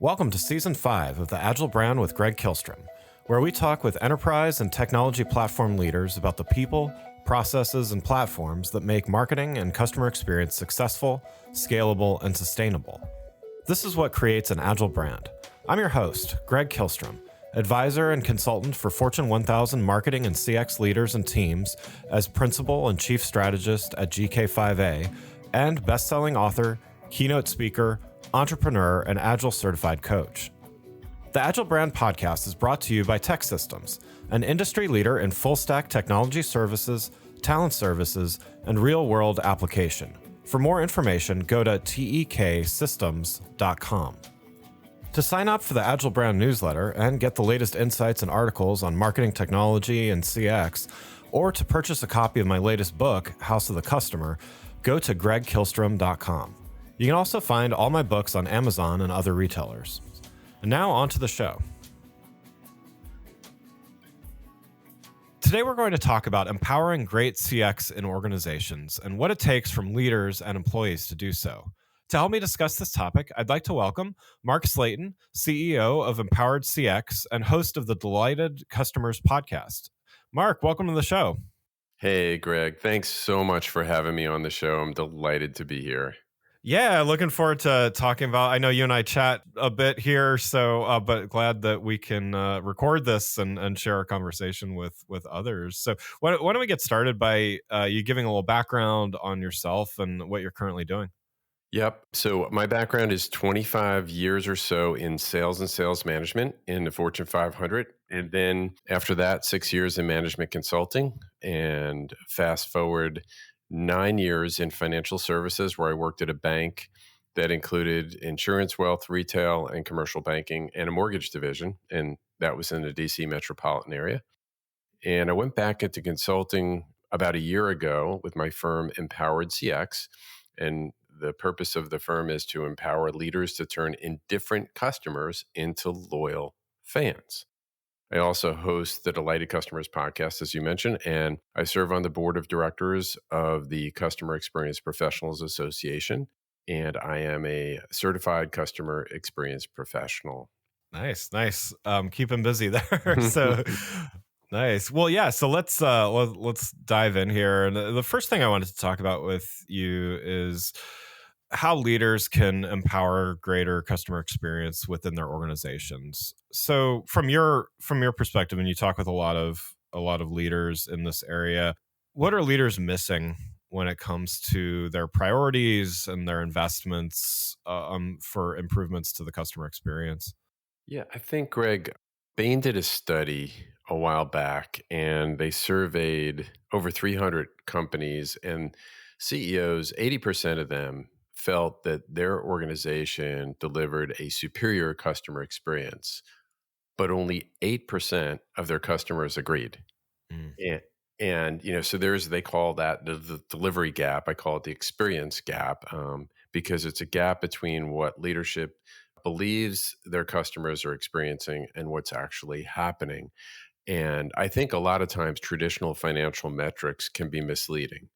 Welcome to Season 5 of the Agile Brand with Greg Kihlstrom, where we talk with enterprise and technology platform leaders about the people, processes, and platforms that make marketing and customer experience successful, scalable, and sustainable. This is what creates an Agile brand. I'm your host, Greg Kihlstrom, advisor and consultant for Fortune 1000 marketing and CX leaders and teams as principal and chief strategist at GK5A, and best-selling author, keynote speaker, entrepreneur, and Agile certified coach. The Agile Brand podcast is brought to you by TEKsystems, an industry leader in full-stack technology services, talent services, and real-world application. For more information, go to teksystems.com. To sign up for the Agile Brand newsletter and get the latest insights and articles on marketing technology and CX, or to purchase a copy of my latest book, House of the Customer, go to gregkihlstrom.com. You can also find all my books on Amazon and other retailers. And now on to the show. Today we're going to talk about empowering great CX in organizations and what it takes from leaders and employees to do so. To help me discuss this topic, I'd like to welcome Mark Slatin, CEO of EmpoweredCX and host of the Delighted Customers podcast. Mark, welcome to the show. Hey, Greg. Thanks so much for having me on the show. I'm delighted to be here. Yeah, looking forward to talking about, I know you and I chat a bit here, so but glad that we can record this and share our conversation with others. So why don't we get started by you giving a little background on yourself and what you're currently doing? Yep. So my background is 25 years or so in sales and sales management in the Fortune 500. And then after that, 6 years in management consulting, and fast forward 9 years in financial services, where I worked at a bank that included insurance, wealth, retail, and commercial banking, and a mortgage division. And that was in the DC metropolitan area. And I went back into consulting about a year ago with my firm, EmpoweredCX. And the purpose of the firm is to empower leaders to turn indifferent customers into loyal fans. I also host the Delighted Customers podcast, as you mentioned, and I serve on the board of directors of the Customer Experience Professionals Association, and I am a certified customer experience professional. Nice. Keep him busy there. So nice. Well, yeah. So let's dive in here. And the first thing I wanted to talk about with you is how leaders can empower greater customer experience within their organizations. So from your perspective, and you talk with a lot of leaders in this area, what are leaders missing when it comes to their priorities and their investments for improvements to the customer experience? Yeah, I think, Greg, Bain did a study a while back, and they surveyed over 300 companies, and CEOs, 80% of them felt that their organization delivered a superior customer experience, but only 8% of their customers agreed. And, so they call that the delivery gap. I call it the experience gap, because it's a gap between what leadership believes their customers are experiencing and what's actually happening. And I think a lot of times traditional financial metrics can be misleading.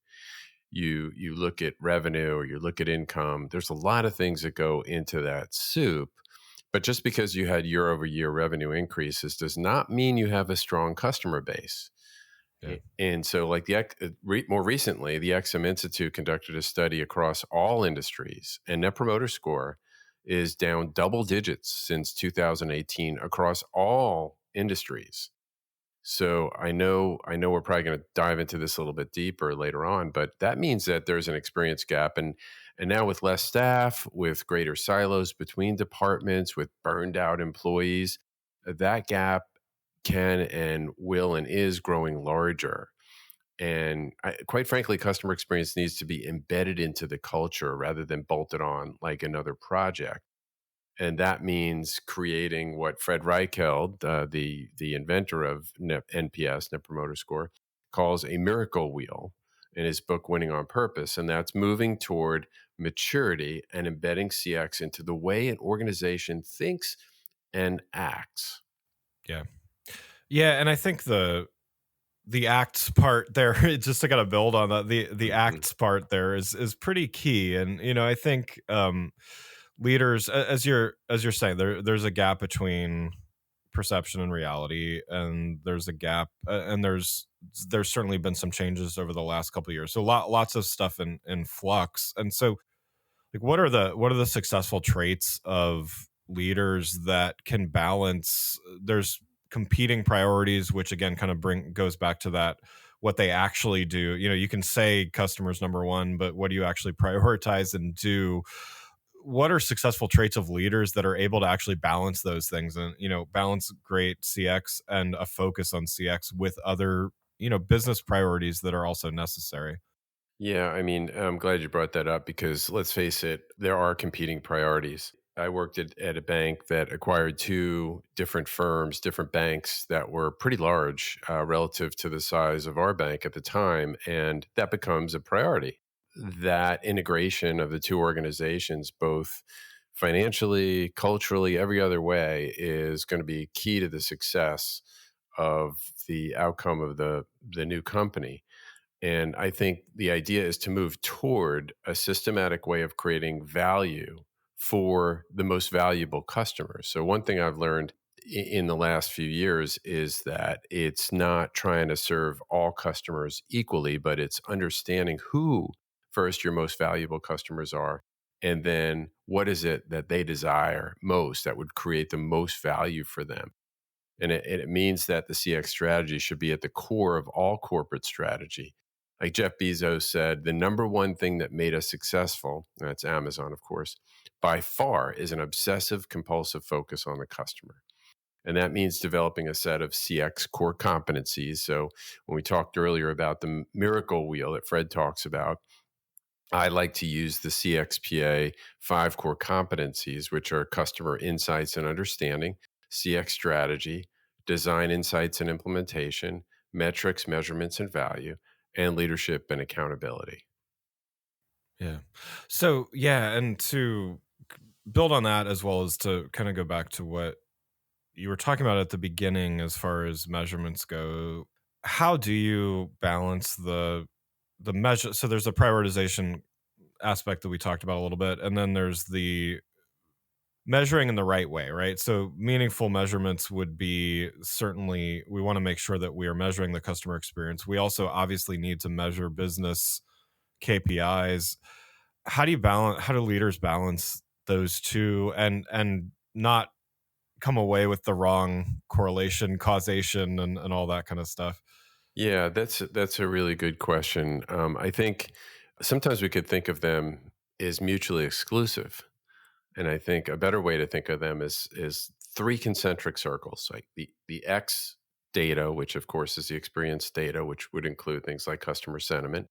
You look at revenue or you look at income, there's a lot of things that go into that soup. But just because you had year over year revenue increases does not mean you have a strong customer base. Yeah. And so like more recently, the XM Institute conducted a study across all industries, and Net Promoter Score is down double digits since 2018 across all industries. So I know we're probably going to dive into this a little bit deeper later on, but that means that there's an experience gap. And now with less staff, with greater silos between departments, with burned out employees, that gap can and will and is growing larger. And quite frankly, customer experience needs to be embedded into the culture rather than bolted on like another project. And that means creating what Fred Reichheld, the inventor of NPS, Net Promoter Score, calls a miracle wheel in his book, Winning on Purpose. And that's moving toward maturity and embedding CX into the way an organization thinks and acts. Yeah. And I think the acts part there, just to kind of build on that, the acts part there is pretty key. And, I think leaders, as you're saying, there's a gap between perception and reality, and there's a gap, and there's certainly been some changes over the last couple of years. So lots of stuff in flux. And so, like, what are the successful traits of leaders that can balance? There's competing priorities, which again kind of bring goes back to that, what they actually do. You can say customers number one, but what do you actually prioritize and do? What are successful traits of leaders that are able to actually balance those things, and balance great CX and a focus on CX with other business priorities that are also necessary? Yeah, I mean, I'm glad you brought that up because let's face it, there are competing priorities. I worked at a bank that acquired two different firms, different banks that were pretty large relative to the size of our bank at the time. And that becomes a priority. That integration of the two organizations, both financially, culturally, every other way, is going to be key to the success of the outcome of the new company. And I think the idea is to move toward a systematic way of creating value for the most valuable customers. So, one thing I've learned in the last few years is that it's not trying to serve all customers equally, but it's understanding who first your most valuable customers are. And then what is it that they desire most that would create the most value for them? And it means that the CX strategy should be at the core of all corporate strategy. Like Jeff Bezos said, the number one thing that made us successful, and that's Amazon, of course, by far is an obsessive compulsive focus on the customer. And that means developing a set of CX core competencies. So when we talked earlier about the miracle wheel that Fred talks about, I like to use the CXPA five core competencies, which are customer insights and understanding, CX strategy, design insights and implementation, metrics, measurements, and value, and leadership and accountability. Yeah. So yeah, and to build on that, as well as to kind of go back to what you were talking about at the beginning as far as measurements go, how do you balance the measure? So there's a prioritization aspect that we talked about a little bit, and then there's the measuring in the right way, right? So meaningful measurements would be, certainly we want to make sure that we are measuring the customer experience. We also obviously need to measure business KPIs. How do leaders balance those two, and not come away with the wrong correlation, causation, and all that kind of stuff? Yeah, that's a really good question. I think sometimes we could think of them as mutually exclusive. And I think a better way to think of them is three concentric circles, like the X data, which of course is the experience data, which would include things like customer sentiment,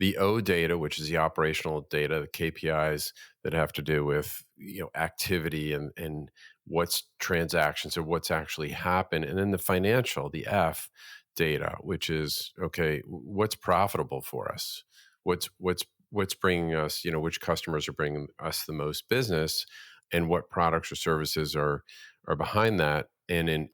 the O data, which is the operational data, the KPIs that have to do with activity and what's transactions or what's actually happened, and then the financial, the F data, which is okay, what's profitable for us, what's bringing us, which customers are bringing us the most business, and what products or services are behind that, and in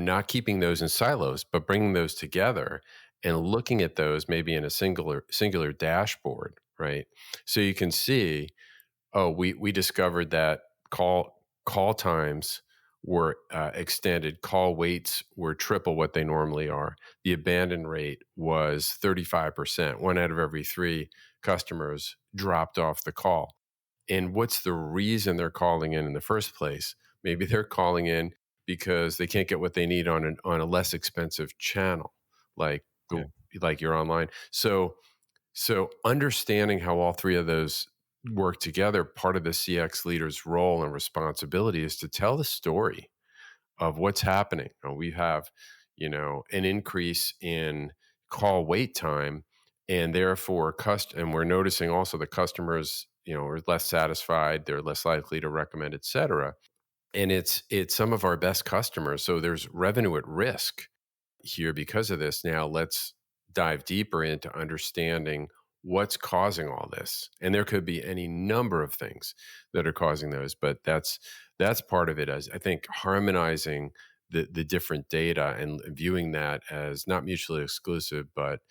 not keeping those in silos, but bringing those together and looking at those maybe in a singular dashboard, right? So you can see, oh, we discovered that call times were extended, call waits were triple what they normally are. The abandon rate was 35%. One out of every three customers dropped off the call. And what's the reason they're calling in the first place? Maybe they're calling in because they can't get what they need on a less expensive channel, like Yeah. like you're online. So understanding how all three of those work together, part of the CX leader's role and responsibility is to tell the story of what's happening. We have, an increase in call wait time, and therefore and we're noticing also the customers, are less satisfied, they're less likely to recommend, et cetera. And it's some of our best customers. So there's revenue at risk here because of this. Now let's dive deeper into understanding what's causing all this. And there could be any number of things that are causing those, but that's part of it. As I think harmonizing the different data and viewing that as not mutually exclusive, but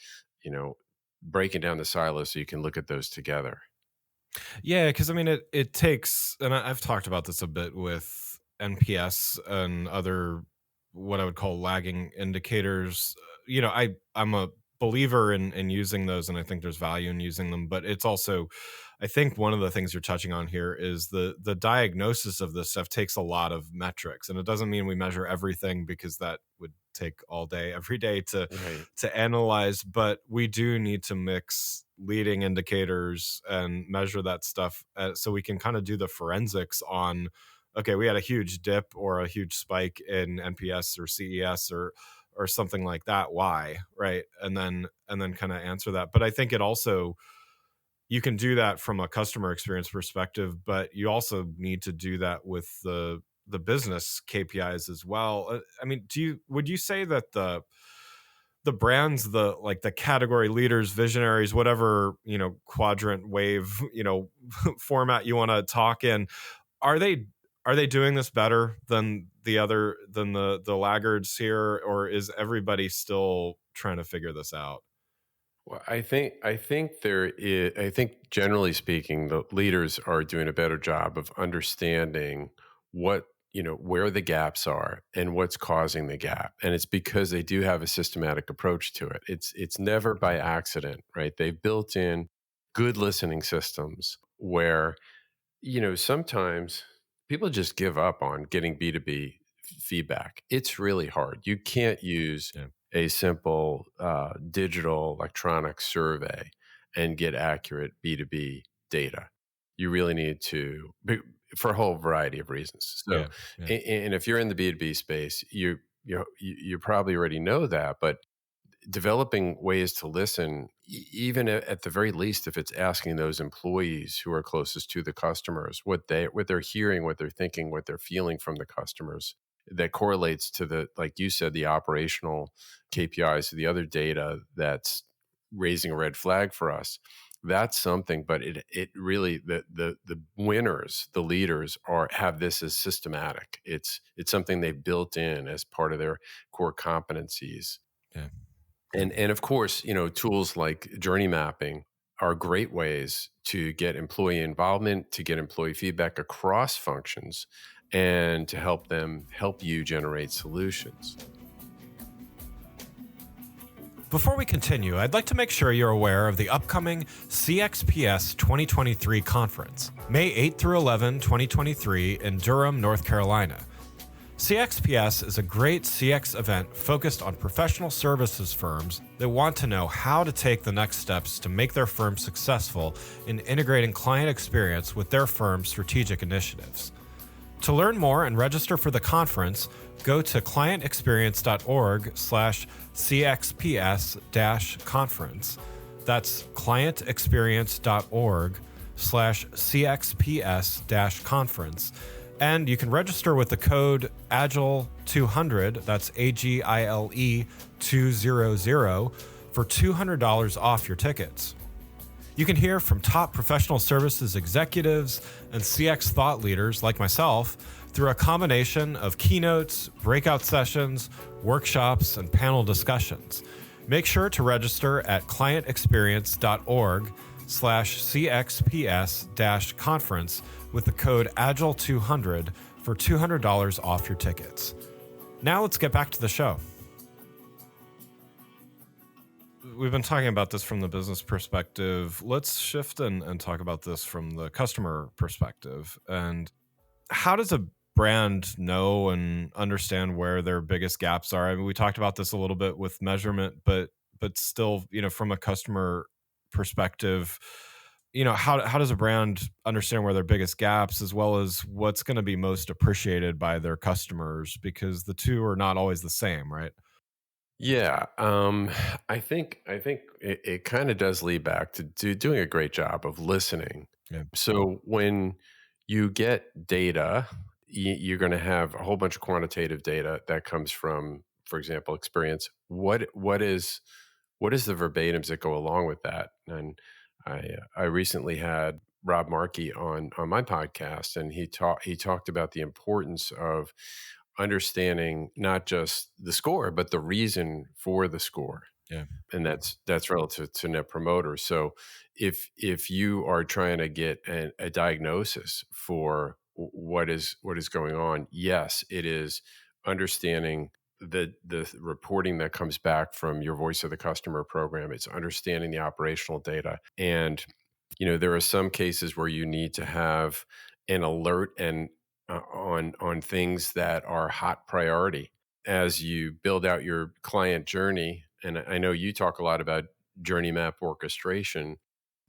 you know breaking down the silos so you can look at those together. Yeah, because I mean, it takes, and I've talked about this a bit with NPS and other what I would call lagging indicators. I'm a believer in using those, and I think there's value in using them. But it's also, I think one of the things you're touching on here is the diagnosis of this stuff takes a lot of metrics, and it doesn't mean we measure everything because that would take all day every day Right. to analyze, but we do need to mix leading indicators and measure that stuff, so we can kind of do the forensics on, okay, we had a huge dip or a huge spike in NPS or CES or something like that. Why? Right. And then kind of answer that. But I think it also, you can do that from a customer experience perspective, but you also need to do that with the business KPIs as well. I mean, would you say that the brands, the like the category leaders, visionaries, whatever, quadrant wave, format you want to talk in, are they doing this better than the laggards here, or is everybody still trying to figure this out? Well, I think generally speaking, the leaders are doing a better job of understanding what, where the gaps are and what's causing the gap. And it's because they do have a systematic approach to it. It's never by accident, right? They've built in good listening systems where, sometimes people just give up on getting B2B feedback. It's really hard. You can't use Yeah. a simple digital electronic survey and get accurate B2B data. You really need to, for a whole variety of reasons. So, Yeah. Yeah. and if you're in the B2B space, you probably already know that, but developing ways to listen, even at the very least, if it's asking those employees who are closest to the customers what they're hearing, what they're thinking, what they're feeling from the customers, that correlates to the, like you said, the operational KPIs, the other data that's raising a red flag for us. That's something, but it really, the winners, the leaders have this as systematic. It's something they've built in as part of their core competencies. Yeah. Yeah. And of course, tools like journey mapping are great ways to get employee involvement, to get employee feedback across functions, and to help you generate solutions. Before we continue, I'd like to make sure you're aware of the upcoming CXPS 2023 conference, May 8 through 11, 2023, in Durham, North Carolina. CXPS is a great CX event focused on professional services firms that want to know how to take the next steps to make their firm successful in integrating client experience with their firm's strategic initiatives. To learn more and register for the conference, go to clientexperience.org/CXPS-conference. That's clientexperience.org/CXPS-conference. And you can register with the code AGILE200, that's AGILE 200, for $200 off your tickets. You can hear from top professional services executives and CX thought leaders like myself through a combination of keynotes, breakout sessions, workshops, and panel discussions. Make sure to register at clientexperience.org/CXPS-conference with the code AGILE200 for $200 off your tickets. Now let's get back to the show. We've been talking about this from the business perspective. Let's shift and talk about this from the customer perspective. And how does a brand know and understand where their biggest gaps are? I mean, we talked about this a little bit with measurement, but still, from a customer perspective, how does a brand understand where their biggest gaps, as well as what's going to be most appreciated by their customers? Because the two are not always the same, right? Yeah, I think it kind of does lead back to doing a great job of listening. Yeah. So when you get data, you're going to have a whole bunch of quantitative data that comes from, for example, experience. What is the verbatims that go along with that? And I recently had Rob Markey on my podcast, and he talked about the importance of understanding not just the score, but the reason for the score. Yeah. and Yeah. that's relative to net promoter. So if you are trying to get a diagnosis for what is going on, yes, it is understanding the reporting that comes back from your voice of the customer program. It's understanding the operational data, and there are some cases where you need to have an alert and on things that are hot priority as you build out your client journey. And I know you talk a lot about journey map orchestration.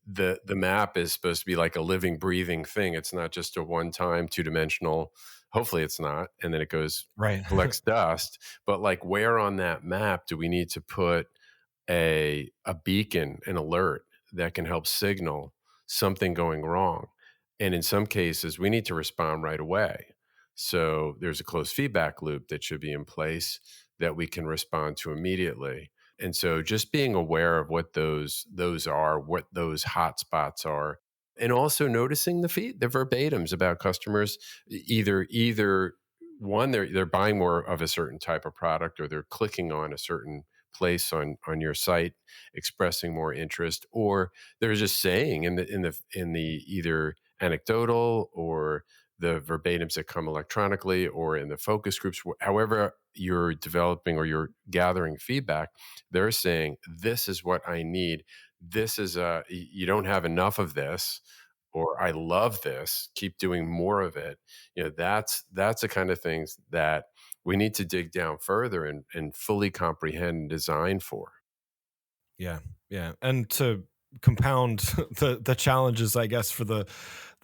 The map is supposed to be like a living, breathing thing. It's not just a one-time, two-dimensional. Hopefully, it's not, and then it goes Right. collects dust. But like, where on that map do we need to put a beacon, an alert that can help signal something going wrong? And in some cases, we need to respond right away. So there's a closed feedback loop that should be in place that we can respond to immediately. And so just being aware of what those are, what those hot spots are, and also noticing the verbatims about customers. Either one, they're buying more of a certain type of product, or they're clicking on a certain place on your site, expressing more interest, or they're just saying in the either anecdotal or the verbatims that come electronically or in the focus groups, however you're developing or you're gathering feedback, they're saying, this is what I need. This is you don't have enough of this, or I love this, keep doing more of it. That's the kind of things that we need to dig down further and fully comprehend and design for. Yeah, yeah, and to compound the challenges, I guess, for the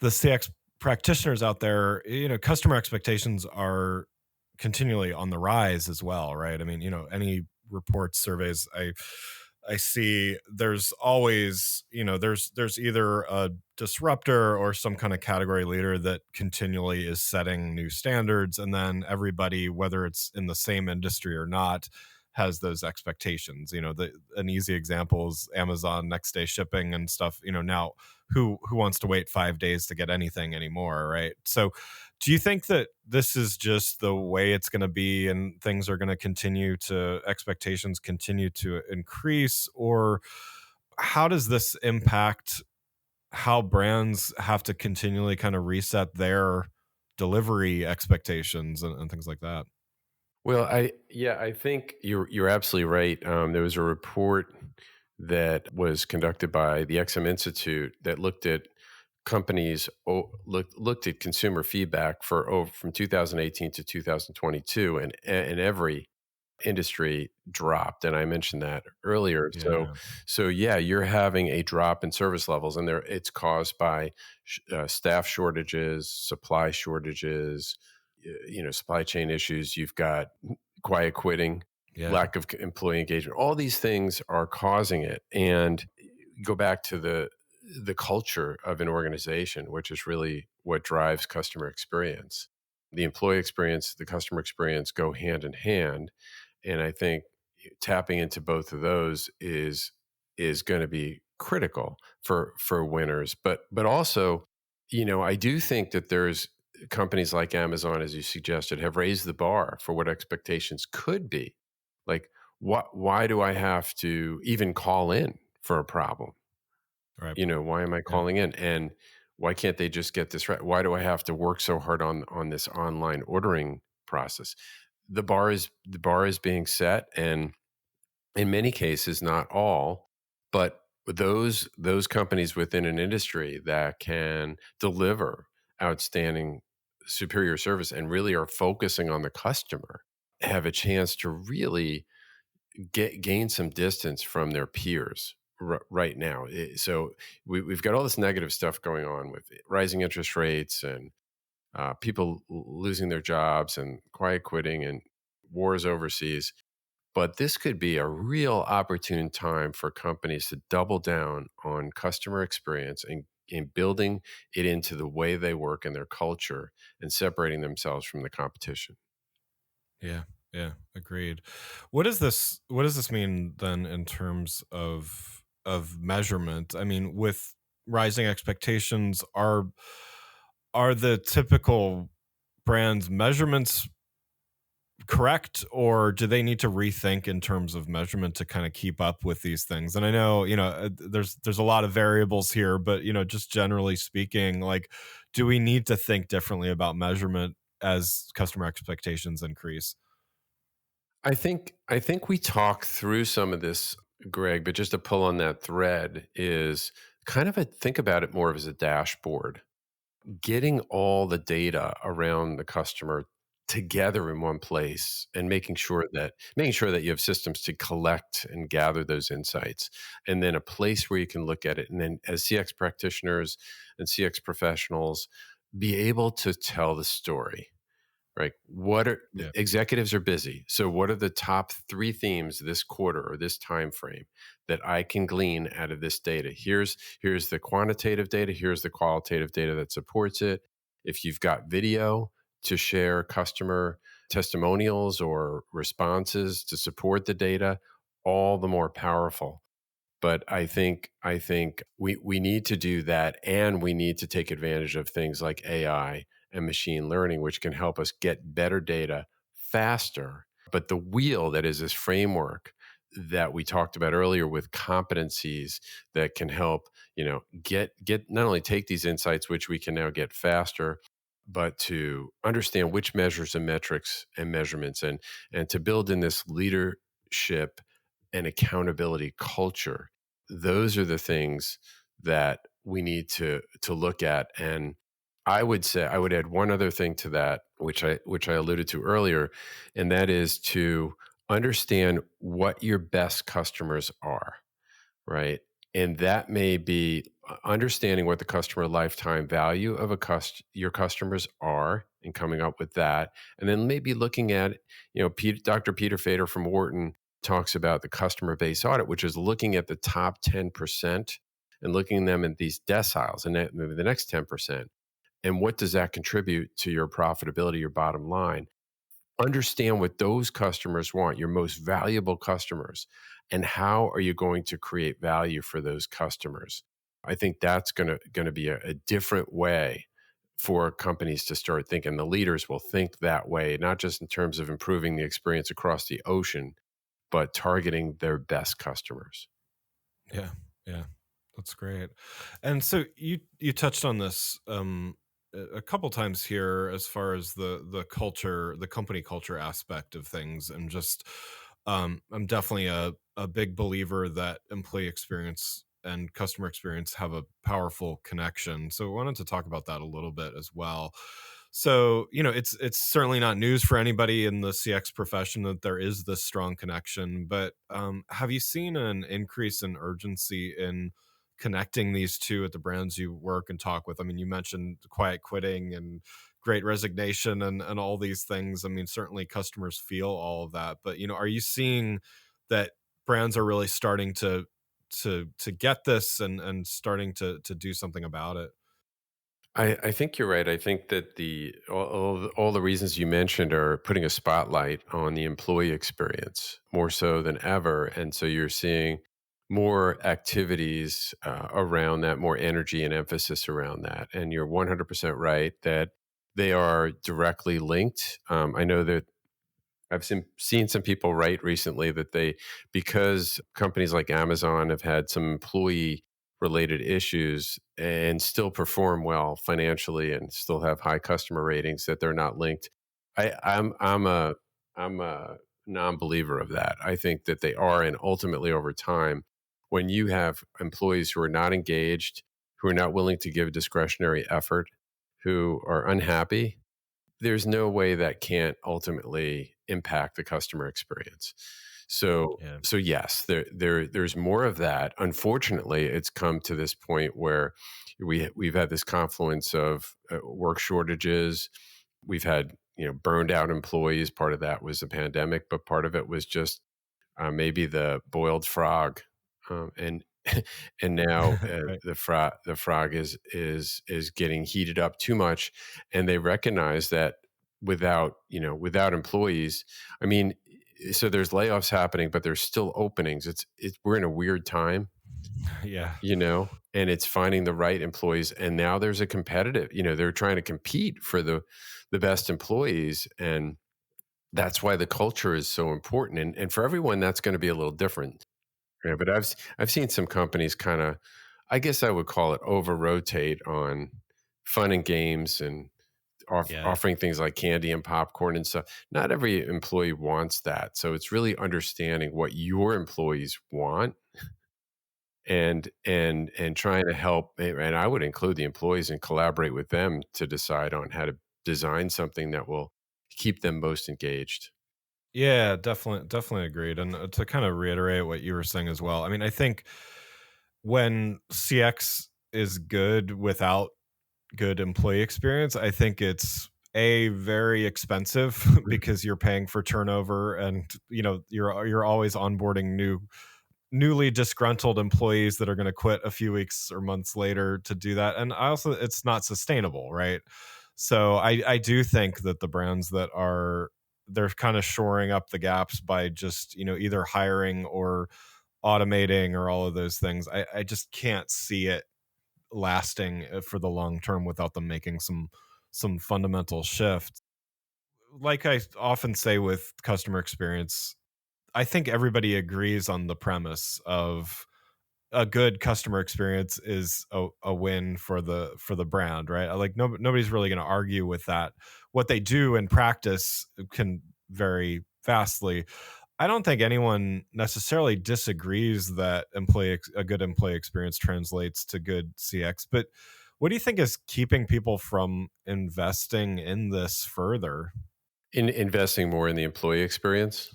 CX practitioners out there, customer expectations are continually on the rise as well, right? I mean, any reports, surveys I see, there's always, there's either a disruptor or some kind of category leader that continually is setting new standards, and then everybody, whether it's in the same industry or not, has those expectations. An easy example is Amazon next day shipping and stuff. Now who wants to wait 5 days to get anything anymore, right? So do you think that this is just the way it's going to be, and things are going to expectations continue to increase, or how does this impact how brands have to continually kind of reset their delivery expectations and things like that? Well, I think you're absolutely right. There was a report that was conducted by the XM Institute that looked at looked at consumer feedback from 2018 to 2022, and every industry dropped, and I mentioned that earlier. Yeah. So yeah, you're having a drop in service levels, and it's caused by staff shortages, supply shortages, supply chain issues. You've got quiet quitting, Yeah. lack of employee engagement. All these things are causing it, and go back to the culture of an organization, which is really what drives customer experience. The employee experience, the customer experience go hand in hand, and I think tapping into both of those is going to be critical for winners. But also, I do think that there's companies like Amazon, as you suggested, have raised the bar for what expectations could be. Like, why do I have to even call in for a problem? Right. Why am I Yeah. calling in? And why can't they just get this right? Why do I have to work so hard on this online ordering process? The bar is being set, and in many cases, not all, but those companies within an industry that can deliver outstanding superior service and really are focusing on the customer have a chance to really gain some distance from their peers right now. So we've got all this negative stuff going on with rising interest rates and people losing their jobs and quiet quitting and wars overseas. But this could be a real opportune time for companies to double down on customer experience and in building it into the way they work and their culture and separating themselves from the competition. Yeah, yeah, agreed. What does this mean then in terms of measurement? I mean, with rising expectations, are the typical brands measurements correct, or do they need to rethink in terms of measurement to kind of keep up with these things? And I know, there's a lot of variables here, but just generally speaking, like, do we need to think differently about measurement as customer expectations increase? I think we talk through some of this, Greg, but just to pull on that thread is kind of think about it more as a dashboard, getting all the data around the customer together in one place and making sure that you have systems to collect and gather those insights, and then a place where you can look at it, and then as CX practitioners and CX professionals be able to tell the story. Right. Yeah. Executives are busy. So what are the top 3 themes this quarter or this time frame that I can glean out of this data? Here's the quantitative data, here's the qualitative data that supports it. If you've got video to share customer testimonials or responses to support the data, all the more powerful. But I think we need to do that, and we need to take advantage of things like AI and machine learning, which can help us get better data faster. But the wheel that is this framework that we talked about earlier with competencies that can help, get not only take these insights, which we can now get faster, but to understand which measures and metrics and measurements, and to build in this leadership and accountability culture. Those are the things that we need to look at. And I would say I would add one other thing to that, which I alluded to earlier, and that is to understand what your best customers are, right? And that may be understanding what the customer lifetime value of your customers are, and coming up with that, and then maybe looking at, Dr. Peter Fader from Wharton talks about the customer base audit, which is looking at the top 10% and looking at them in these deciles, and then maybe the next 10%. And what does that contribute to your profitability, your bottom line? Understand what those customers want, your most valuable customers, and how are you going to create value for those customers? I think that's going to be a different way for companies to start thinking. The leaders will think that way, not just in terms of improving the experience across the ocean, but targeting their best customers. Yeah, yeah, that's great. And so you touched on this a couple times here, as far as the culture, the company culture aspect of things, and just I'm definitely a big believer that employee experience and customer experience have a powerful connection. So I wanted to talk about that a little bit as well. So, it's certainly not news for anybody in the CX profession that there is this strong connection, but have you seen an increase in urgency in connecting these two at the brands you work and talk with? I mean, you mentioned quiet quitting and great resignation and all these things. I mean, certainly customers feel all of that, but are you seeing that brands are really starting to get this and starting to do something about it? I think you're right. I think that all the reasons you mentioned are putting a spotlight on the employee experience more so than ever, and so you're seeing more activities around that, more energy and emphasis around that. And you're 100% right that they are directly linked. I know that I've seen some people write recently that because companies like Amazon have had some employee related issues and still perform well financially and still have high customer ratings, that they're not linked. I'm a non-believer of that. I think that they are, and ultimately over time, when you have employees who are not engaged, who are not willing to give discretionary effort, who are unhappy, there's no way that can't ultimately impact the customer experience. So, Yeah. so yes, there's more of that. Unfortunately, it's come to this point where we've had this confluence of work shortages. We've had burned out employees. Part of that was the pandemic, but part of it was just maybe the boiled frog, and and now Right. the frog is getting heated up too much, and they recognize that without employees, I mean, so there's layoffs happening, but there's still openings. We're in a weird time, Yeah. and it's finding the right employees. And now there's a competitive, they're trying to compete for the best employees, and That's why the culture is so important, and for everyone, that's gonna be a little different. Yeah, but I've seen some companies kinda, I guess I would call it, over-rotate on fun and games and Yeah. offering things like candy and popcorn and stuff. Not every employee wants that, so it's really understanding what your employees want and trying to help, and I would include the employees and collaborate with them to decide on how to design something that will keep them most engaged. Yeah, definitely agreed. And to kind of reiterate what you were saying as well, I mean, I think when CX is good without good employee experience, I think it's very expensive because you're paying for turnover, and you're always onboarding newly disgruntled employees that are going to quit a few weeks or months later to do that. And I also, it's not sustainable, right? So I do think that the brands that are, they're kind of shoring up the gaps by just, either hiring or automating or all of those things. I just can't see it lasting for the long term without them making some fundamental shifts. Like I often say with customer experience, I think everybody agrees on the premise of a good customer experience is a win for the brand, right? Like nobody's really going to argue with that. What they do in practice can vary vastly. I don't think anyone necessarily disagrees that a good employee experience translates to good CX, but what do you think is keeping people from investing in this further? In investing more in the employee experience?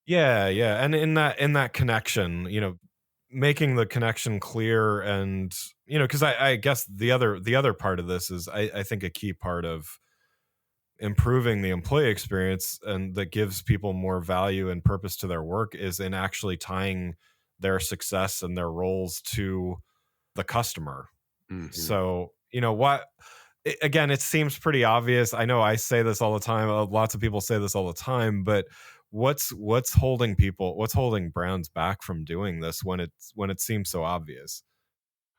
Yeah, yeah, and in that connection, making the connection clear, and because I guess the other part of this is I think a key part of improving the employee experience and that gives people more value and purpose to their work is in actually tying their success and their roles to the customer. Mhm. So, what again, it seems pretty obvious. I know I say this all the time. Lots of people say this all the time, but what's holding brands back from doing this when it seems so obvious?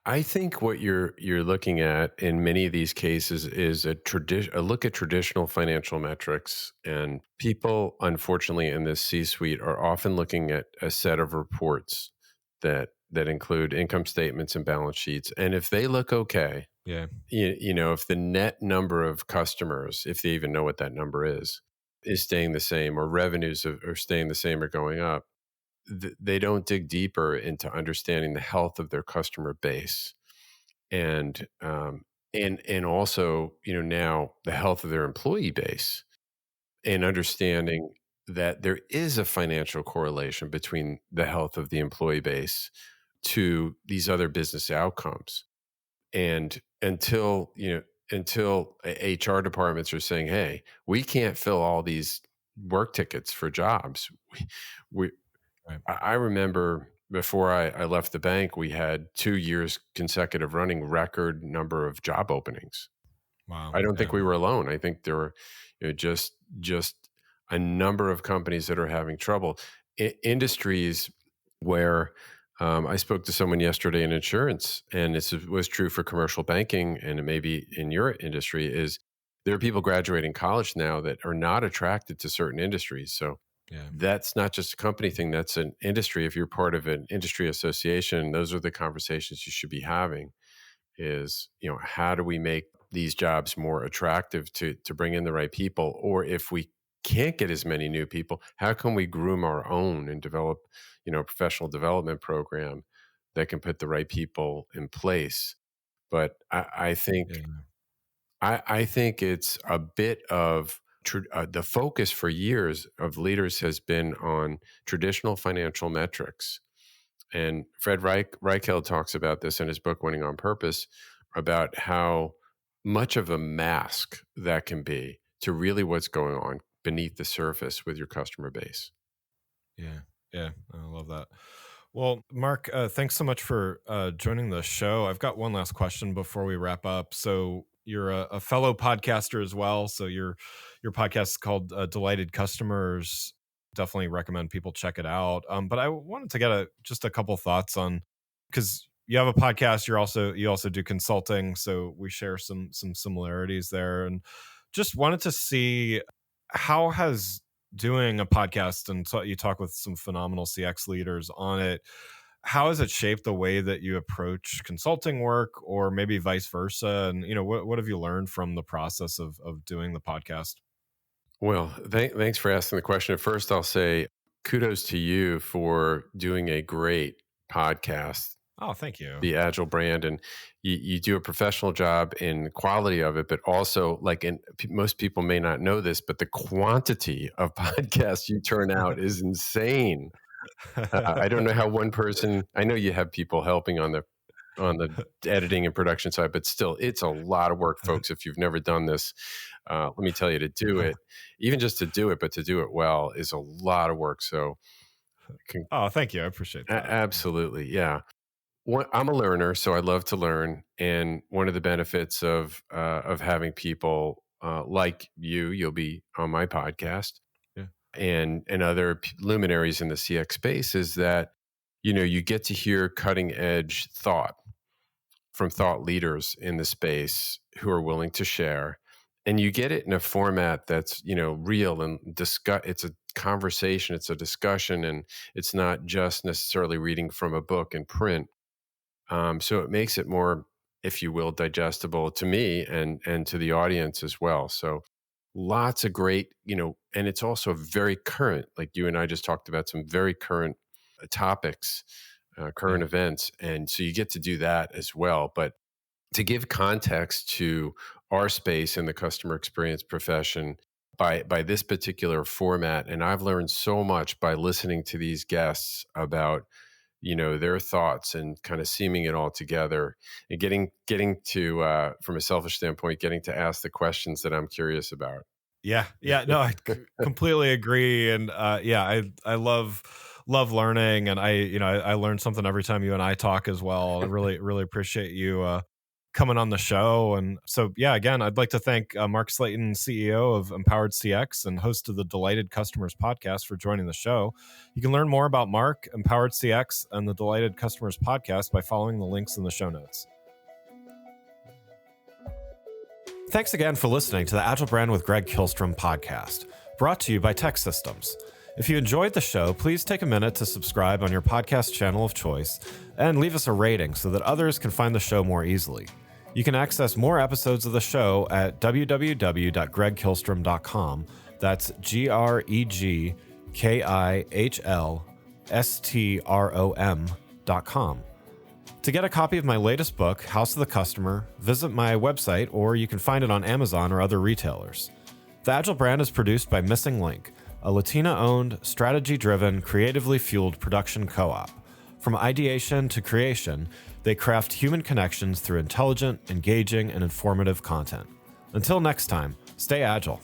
I think what you're looking at in many of these cases is a look at traditional financial metrics, and people, unfortunately, in this C-suite are often looking at a set of reports that include income statements and balance sheets, and if they look okay, Yeah. if the net number of customers, if they even know what that number is staying the same, or revenues are staying the same or going up, they don't dig deeper into understanding the health of their customer base, and and also, now the health of their employee base, and understanding that there is a financial correlation between the health of the employee base to these other business outcomes. And until HR departments are saying, "Hey, we can't fill all these work tickets for jobs," we Right. I remember before I left the bank, we had 2 years consecutive running record number of job openings. Wow. I don't think Yeah. we were alone. I think there were, just a number of companies that are having trouble. Industries where, I spoke to someone yesterday in insurance, and this was true for commercial banking, and it may be in your industry, is there are people graduating college now that are not attracted to certain industries. So Yeah. that's not just a company thing, that's an industry. If you're part of an industry association, those are the conversations you should be having, is, how do we make these jobs more attractive to bring in the right people? Or if we can't get as many new people, how can we groom our own and develop, a professional development program that can put the right people in place? But Yeah. I think it's a bit of the focus for years of leaders has been on traditional financial metrics. And Fred Reichheld talks about this in his book, Winning on Purpose, about how much of a mask that can be to really what's going on beneath the surface with your customer base. Yeah, yeah, I love that. Well, Mark, thanks so much for joining the show. I've got one last question before we wrap up. So you're a fellow podcaster as well. So your podcast is called Delighted Customers. Definitely recommend people check it out. But I wanted to get just a couple thoughts on, because you have a podcast. You also do consulting, so we share some similarities there, and just wanted to see how has doing a podcast, and so you talk with some phenomenal CX leaders on it, how has it shaped the way that you approach consulting work, or maybe vice versa? And what have you learned from the process of doing the podcast? Well, thanks for asking the question. At first, I'll say kudos to you for doing a great podcast, Oh, thank you. the Agile brand, and you do a professional job in the quality of it, but also most people may not know this, but the quantity of podcasts you turn out is insane. I don't know how one person. I know you have people helping on the editing and production side, but still, it's a lot of work, folks. If you've never done this, let me tell you, to do it, even just to do it, but to do it well, is a lot of work. So, Oh, thank you. I appreciate that. absolutely, yeah. I'm a learner, so I love to learn, and one of the benefits of having people like you'll be on my podcast, Yeah. and other luminaries in the CX space, is that you get to hear cutting edge thought from thought leaders in the space who are willing to share, and you get it in a format that's real and discuss. It's a conversation, it's a discussion, and it's not just necessarily reading from a book in print. So it makes it more, if you will, digestible to me and to the audience as well. So lots of great, and it's also very current. Like you and I just talked about some very current topics, current Yeah. events, and so you get to do that as well. But to give context to our space in the customer experience profession by this particular format, and I've learned so much by listening to these guests about their thoughts and kind of seaming it all together and getting to from a selfish standpoint, getting to ask the questions that I'm curious about. Yeah. Yeah. No, completely agree. And I love learning, and I learn something every time you and I talk as well. I really, really appreciate you coming on the show. And so, yeah, again, I'd like to thank Mark Slatin, CEO of EmpoweredCX and host of the Delighted Customers podcast, for joining the show. You can learn more about Mark, EmpoweredCX, and the Delighted Customers podcast by following the links in the show notes. Thanks again for listening to the Agile Brand with Greg Kihlstrom podcast, brought to you by Tech Systems. If you enjoyed the show, please take a minute to subscribe on your podcast channel of choice and leave us a rating so that others can find the show more easily. You can access more episodes of the show at www.gregkihlstrom.com. That's GregKihlstrom.com. To get a copy of my latest book, House of the Customer, visit my website, or you can find it on Amazon or other retailers. The Agile brand is produced by Missing Link, a Latina-owned, strategy-driven, creatively fueled production co-op. From ideation to creation, they craft human connections through intelligent, engaging, and informative content. Until next time, stay agile.